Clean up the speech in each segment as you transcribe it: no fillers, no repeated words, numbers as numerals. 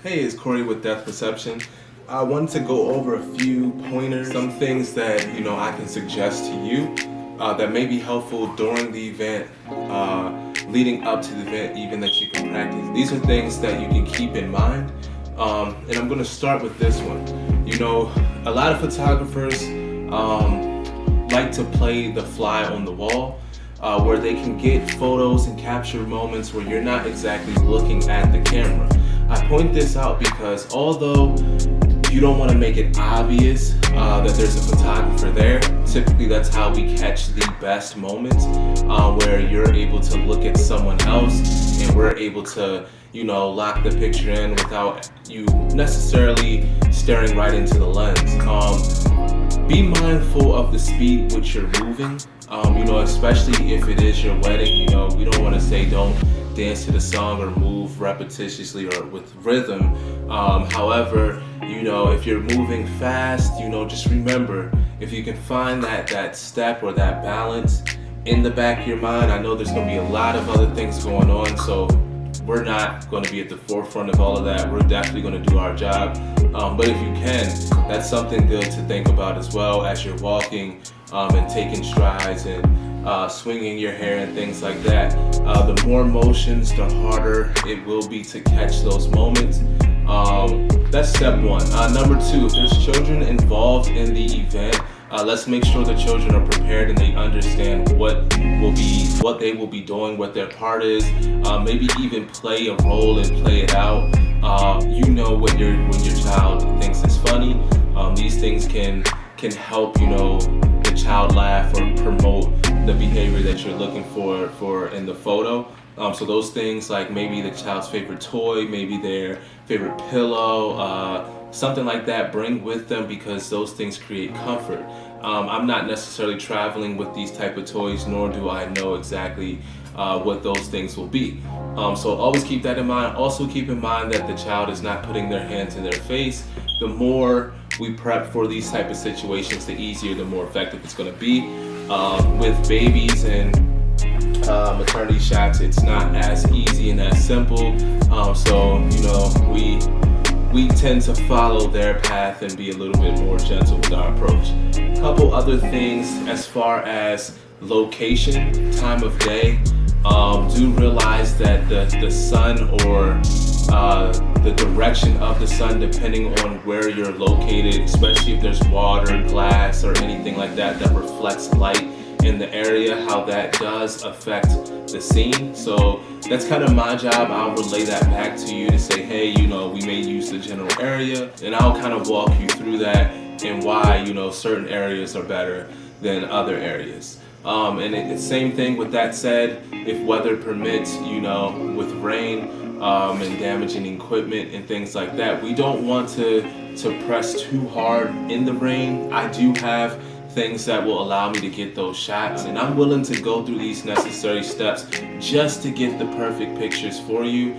Hey, it's Corey with Depth Perception. I wanted to go over a few pointers, some things that I can suggest to you that may be helpful during the event, leading up to the event, even that you can practice. These are things that you can keep in mind, and I'm going to start with this one. A lot of photographers like to play the fly on the wall. Where they can get photos and capture moments where you're not exactly looking at the camera. I point this out because although you don't want to make it obvious that there's a photographer there, typically that's how we catch the best moments, where you're able to look at someone else and we're able to lock the picture in without you necessarily staring right into the lens. Be mindful of the speed which you're moving, especially if it is your wedding. We don't want to say don't dance to the song or move repetitiously or with rhythm. However, if you're moving fast, just remember, if you can find that step or that balance in the back of your mind. I know there's going to be a lot of other things going on, so we're not going to be at the forefront of all of that. We're definitely going to do our job. But if you can, that's something good to think about as well as you're walking and taking strides and swinging your hair and things like that. The more motions, the harder it will be to catch those moments. That's step one. Number two, if there's children involved in the event, let's make sure the children are prepared and they understand what they will be doing, what their part is. Maybe even play a role and play it out. When your child thinks it's funny, these things can help the child laugh or promote the behavior that you're looking for in the photo. So those things like maybe the child's favorite toy, maybe their favorite pillow, something like that, bring with them, because those things create comfort. I'm not necessarily traveling with these type of toys, nor do I know exactly what those things will be. So always keep that in mind. Also keep in mind that the child is not putting their hands in their face. The more we prep for these type of situations, the easier, the more effective it's going to be. With babies and maternity shots, it's not as easy and as simple. So we tend to follow their path and be a little bit more gentle with our approach. A couple other things as far as location, time of day. Do realize that the sun or the direction of the sun, depending on where you're located, especially if there's water, glass, or anything like that reflects light in the area, how that does affect the scene. So that's kind of my job. I'll relay that back to you to say, hey, we may use the general area, and I'll kind of walk you through that and why certain areas are better than other areas. And it's same thing with that said, if weather permits, with rain and damaging equipment and things like that, we don't want to press too hard in the rain. I do have things that will allow me to get those shots, and I'm willing to go through these necessary steps just to get the perfect pictures for you,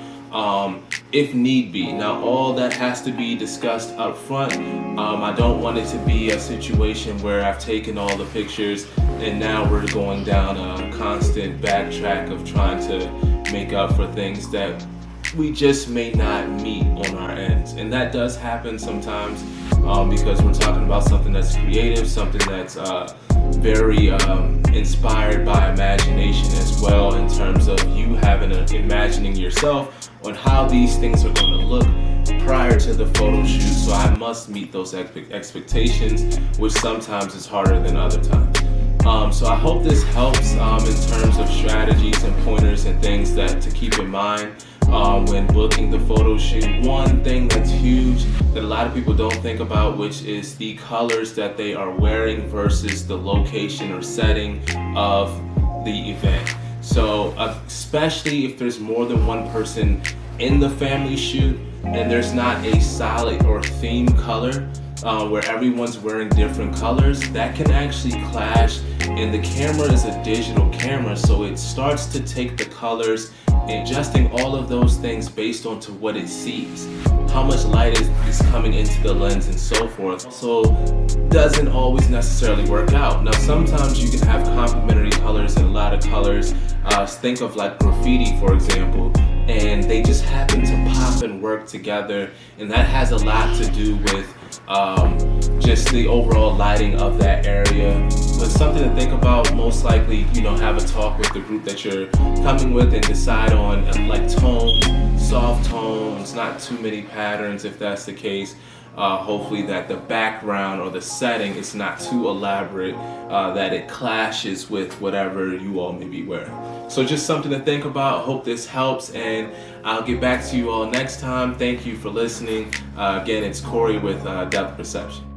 if need be. Now, all that has to be discussed up front. I don't want it to be a situation where I've taken all the pictures and now we're going down a constant backtrack of trying to make up for things that we just may not meet on our ends. And that does happen sometimes, because we're talking about something that's creative, something that's very inspired by imagination as well, in terms of you having imagining yourself on how these things are going to look prior to the photo shoot. So I must meet those expectations, which sometimes is harder than other times. So I hope this helps in terms of strategies and pointers and things that to keep in mind when booking the photo shoot. One thing that's huge that a lot of people don't think about, which is the colors that they are wearing versus the location or setting of the event. So especially if there's more than one person in the family shoot and there's not a solid or theme color, where everyone's wearing different colors, that can actually clash. And the camera is a digital camera, so it starts to take the colors and adjusting all of those things based on to what it sees, how much light is coming into the lens and so forth. So doesn't always necessarily work out. Now sometimes you can have complementary colors and a lot of colors. Think of like graffiti, for example. and they just happen to pop and work together, and that has a lot to do with just the overall lighting of that area. But something to think about. Most likely, have a talk with the group that you're coming with and decide on like tones, soft tones, not too many patterns if that's the case. Hopefully that the background or the setting is not too elaborate, that it clashes with whatever you all may be wearing. So just something to think about. Hope this helps, and I'll get back to you all next time. Thank you for listening. Again, it's Corey with Depth Perception.